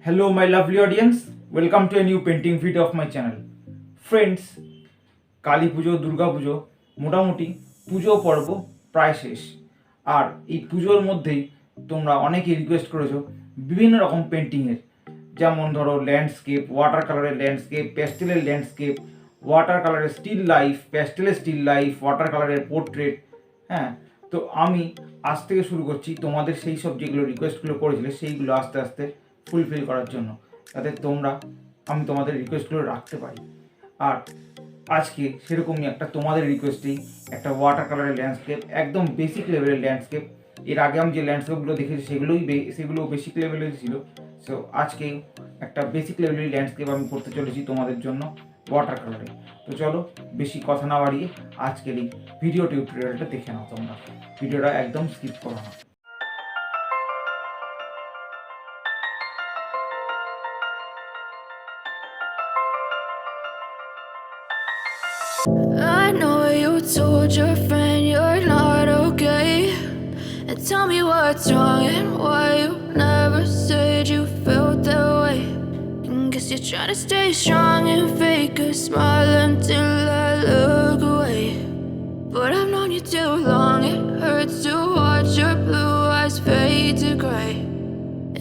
Hello my lovely audience, welcome to a new painting video of my channel. Friends, Kali পুজো দুর্গা পুজো মোটামুটি পুজো পর্ব প্রায় শেষ। আর এই পুজোর মধ্যেই তোমরা অনেকেই রিকোয়েস্ট করেছো বিভিন্ন রকম পেন্টিংয়ের, যেমন ধরো ল্যান্ডস্কেপ, ওয়াটার কালারের ল্যান্ডস্কেপ, প্যাস্টেলের ল্যান্ডস্কেপ, ওয়াটার কালারের স্টিল লাইফ, প্যাস্টেলের স্টিল লাইফ, ওয়াটার কালারের পোর্ট্রেট। হ্যাঁ, তো আমি আজ থেকে শুরু করছি তোমাদের সেই সব যেগুলো রিকোয়েস্টগুলো করেছিলে সেইগুলো আস্তে আস্তে ফুলফিল করার জন্য, যাতে আমি তোমাদের রিকোয়েস্টগুলো রাখতে পারি। আর আজকে সেরকমই একটা তোমাদের রিকোয়েস্টেই একটা ওয়াটার কালারের ল্যান্ডস্কেপ, একদম বেসিক লেভেলের ল্যান্ডস্কেপ। এর আগে আমি যে ল্যান্ডস্কেপগুলো দেখেছি সেগুলো বেসিক লেভেলের ছিল। সো আজকে একটা বেসিক লেভেলের ল্যান্ডস্কেপ আমি করতে চলেছি তোমাদের জন্য ওয়াটার কালারে। তো চলো বেশি কথা না বাড়িয়ে আজকের এই ভিডিও টিউটোরিয়ালটা দেখে নাও। তোমরা ভিডিওটা একদম স্কিপ করো না। I know you told your friend you're not okay, and tell me what's wrong and why you never said you felt that way. And guess you're trying to stay strong and fake a smile until I look away. But I've known you too long, it hurts to watch your blue eyes fade to gray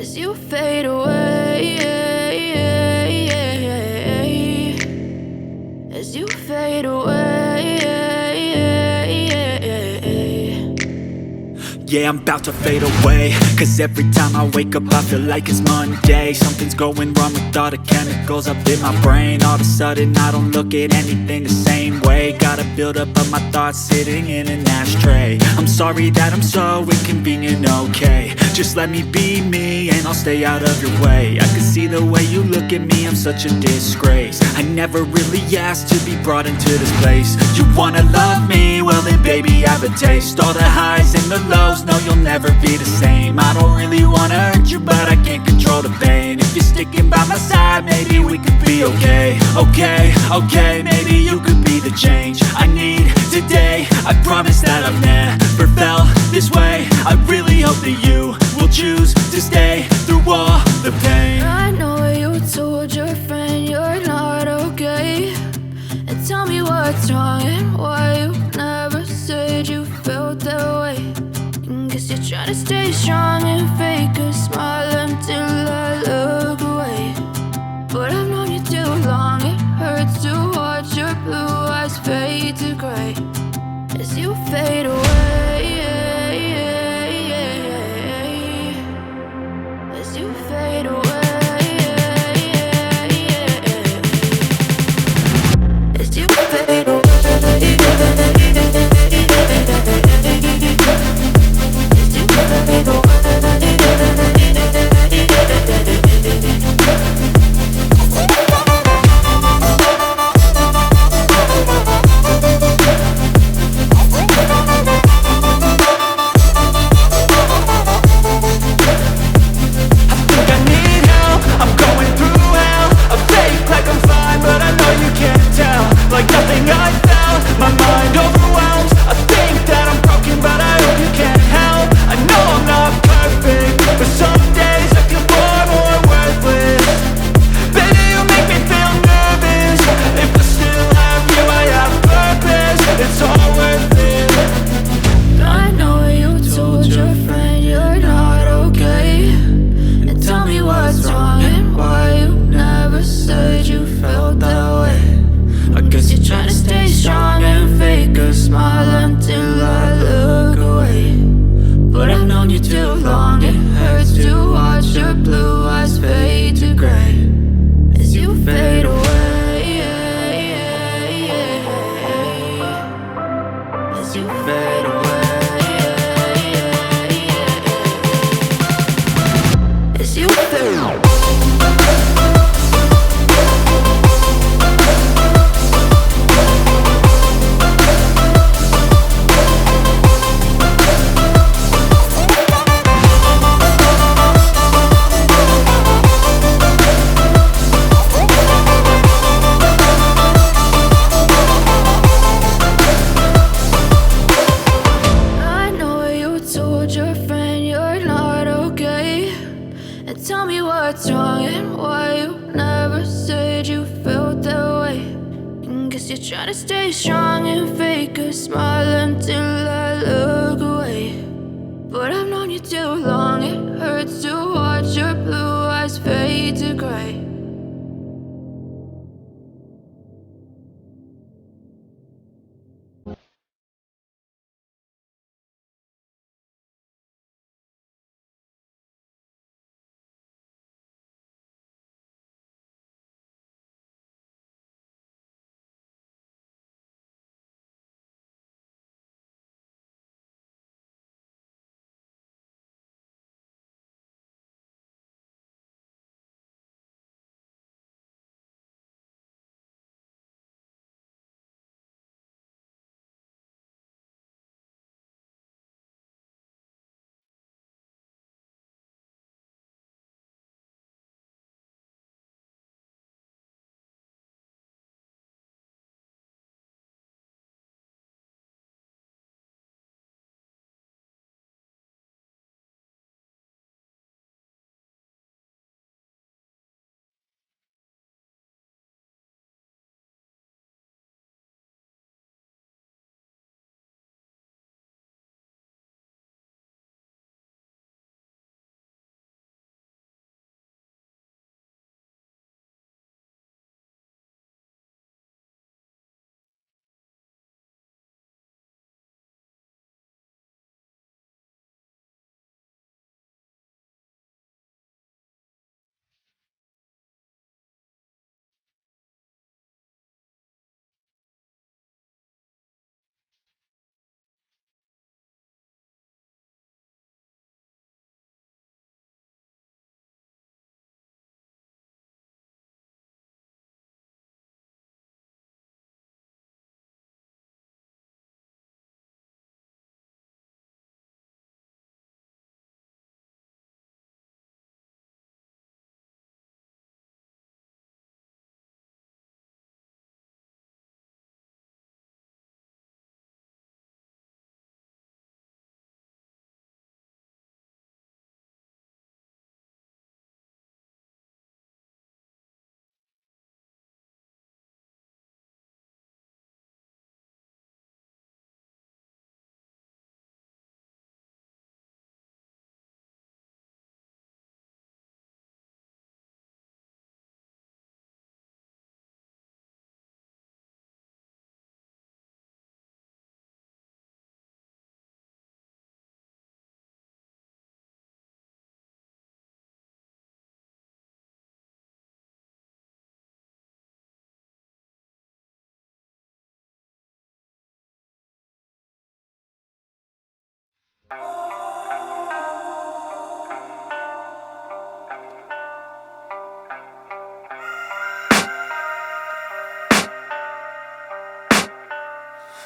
as you fade away, as you fade away. Yeah, I'm about to fade away, cause every time I wake up I feel like it's Monday. Something's going wrong with all the chemicals up in my brain. All of a sudden I don't look at anything the same way. Gotta build up of my thoughts sitting in an ashtray. I'm sorry that I'm so inconvenient, okay. Just let me be me and I'll stay out of your way. I can see the way you look at me, I'm such a disgrace. I never really asked to be brought into this place. You wanna love me? Well then baby have a taste. All the highs and the lows, no you'll never be the same. I don't really wanna hurt you but I can't control the pain. If you're sticking by my side maybe we could be okay. Okay, maybe you could be the change I need today. I promise that I've never felt this way. I really hope that you will choose to stay through all the pain. I know you told your friend you're not okay, and tell me what's wrong and why you never said you felt that way. And guess you're trying to stay strong and fake a smile until I look away. But I've known you too long, it hurts to watch your blue eyes fade to gray as you fade away, as you fade away, as you fade away. tell me what's wrong and why you never said you felt that way. And guess you're trying to stay strong and fake a smile until I look away. But I've known you too long, it hurts to watch your blue eyes fade to gray.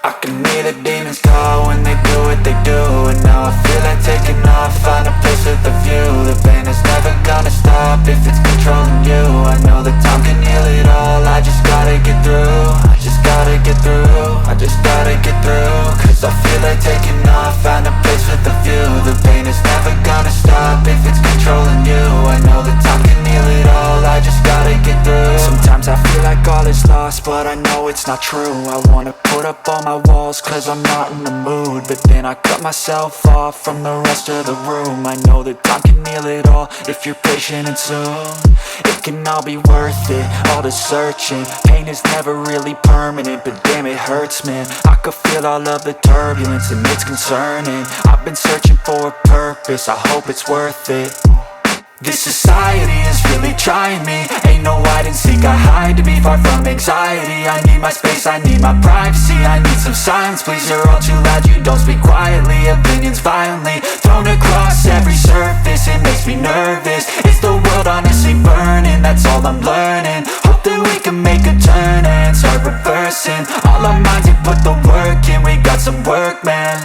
I can hear the demons call when they do what they do. And now I feel like taking off, find a place with a view. The pain is never gonna stop if it's controlling you. I know that time can heal it all, I just gotta get through. I just gotta get through, I just gotta get through. Cause I feel like taking off, find a place with a view. The pain is never gonna stop if it's controlling you. I know that time can heal it all, I just gotta get through. Sometimes I feel like all is lost, but I know it's not true. I wanna put up all my walls cause I'm not in the mood, but then I cut myself off from the rest of the room. I know that time can heal it all if you're patient and soon it can all be worth it, all the searching. Pain is never really permanent, but damn it hurts, man. I could feel all of the turbulence and it's concerning. I've been searching for a purpose, I hope it's worth it. This society is really trying me. Ain't no hide and seek, I hide to be far from anxiety. I need my space, I need my privacy. I need some silence, please, you're all too loud. You don't speak quietly, opinions violently thrown across every surface. It makes me nervous, is the world honestly burning? That's all I'm learning. Hope that we can make a turn and start reversing all our minds and put the work in. We got some work, man.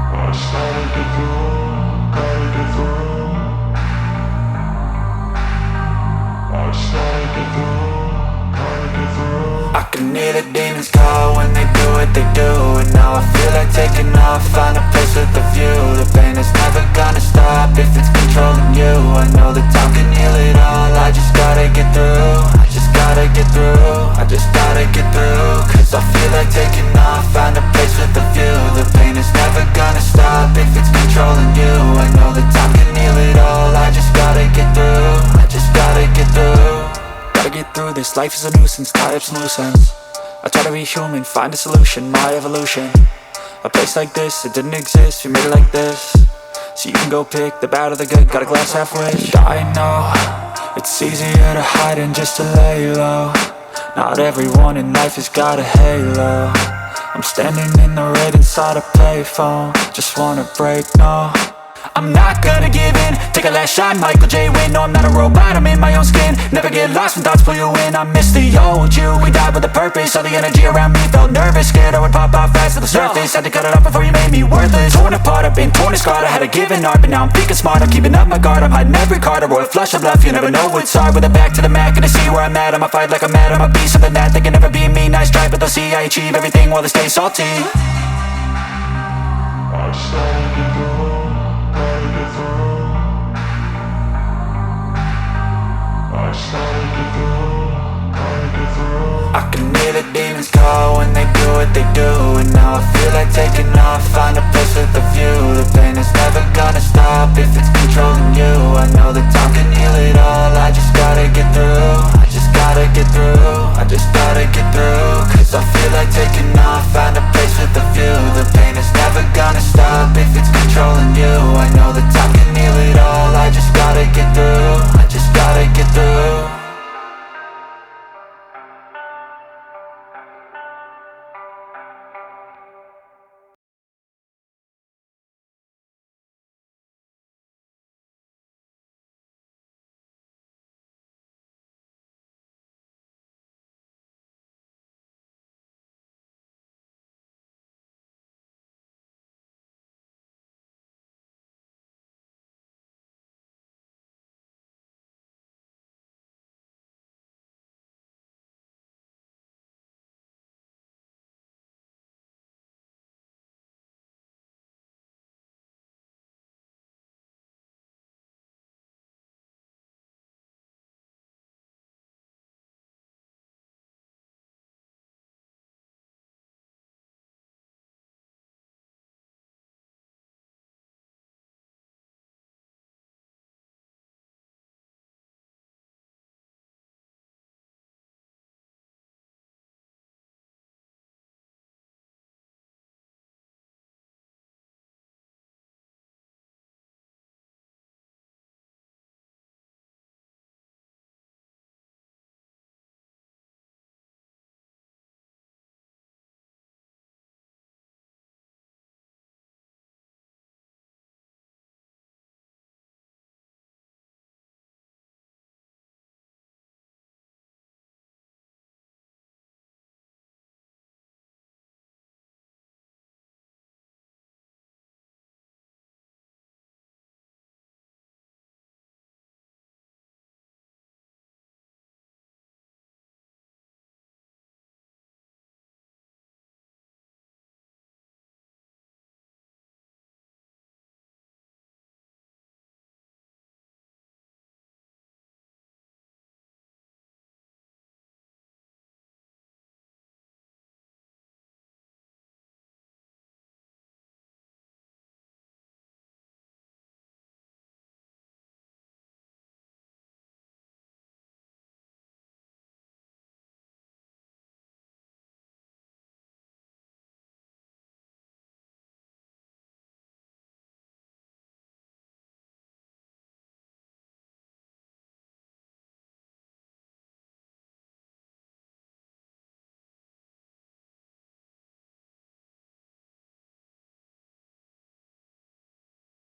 I started to do. I can hear the demons call when they do what they do. And now I feel like taking off, find a place with a view. The pain is never gonna stop Life is a nuisance, tie up some loose ends. I try to be human, find a solution, my evolution. A place like this, it didn't exist, we made it like this. So you can go pick the bad or the good, got a glass halfway. I know, it's easier to hide than just to lay low. Not everyone in life has got a halo. I'm standing in the red inside a payphone. Just wanna break, no, I'm not gonna give in. Take a last shot, Michael J. Win. No, I'm not a robot, I'm in my own skin. Never get lost when thoughts pull you in. I miss the old you, we died with a purpose. All the energy around me felt nervous, scared I would pop out fast to the surface. Had to cut it off before you made me worthless. Torn apart, I've been torn and scarred. I had a given art, but now I'm thinking smart. I'm keeping up my guard, I'm hiding every card. A royal flush of bluff, you never know what's hard. With a back to the mat, gonna see where I'm at. I'ma fight like I'm mad, I'ma be something that they can never be me. Nice try, but they'll see I achieve everything while they stay salty. I just gotta get through, gotta get through. I just gotta get through, gotta get through. I can hear the demons call when they do what they do. And now I feel like taking off, find a place with a view. The pain is never gonna stop if it's controlling you. I know that time can heal it all, I just gotta get through. I just gotta get through, I just gotta get through. Cause I feel like taking off, find a place with a view. The pain is never gonna stop if it's controlling you. I know that time can heal it all, I just gotta get through. I just gotta get through.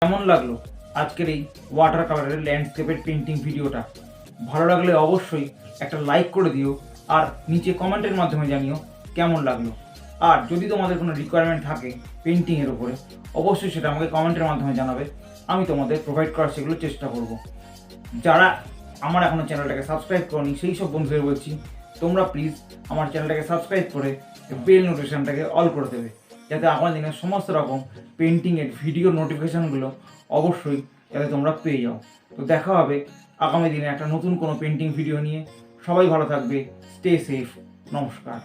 কেমন লাগলো আজকের এই water কালারের ল্যান্ডস্কেপের painting ভিডিওটা? ভালো লাগলে অবশ্যই একটা লাইক করে দিও, আর নিচে কমেন্টের মাধ্যমে জানিও কেমন লাগলো। আর যদি তোমাদের কোনো রিকোয়ারমেন্ট থাকে পেন্টিংয়ের ওপরে, অবশ্যই সেটা আমাকে কমেন্টের মাধ্যমে জানাবে, আমি তোমাদের প্রোভাইড করার সেগুলো চেষ্টা করব। যারা আমার এখনও চ্যানেলটাকে সাবস্ক্রাইব করনি সেই সব বন্ধুদের বলছি, তোমরা প্লিজ আমার চ্যানেলটাকে সাবস্ক্রাইব করে বেল নোটিফিকেশানটাকে অল করে দেবে, যাতে আমার দিনের সমস্ত রকম পেন্টিংয়ের ভিডিও নোটিফিকেশানগুলো অবশ্যই যাতে তোমরা পেয়ে যাও। তো দেখা হবে আগামী দিনে একটা নতুন কোনো পেন্টিং ভিডিও নিয়ে। সবাই ভালো থাকবে, স্টে সেফ, নমস্কার।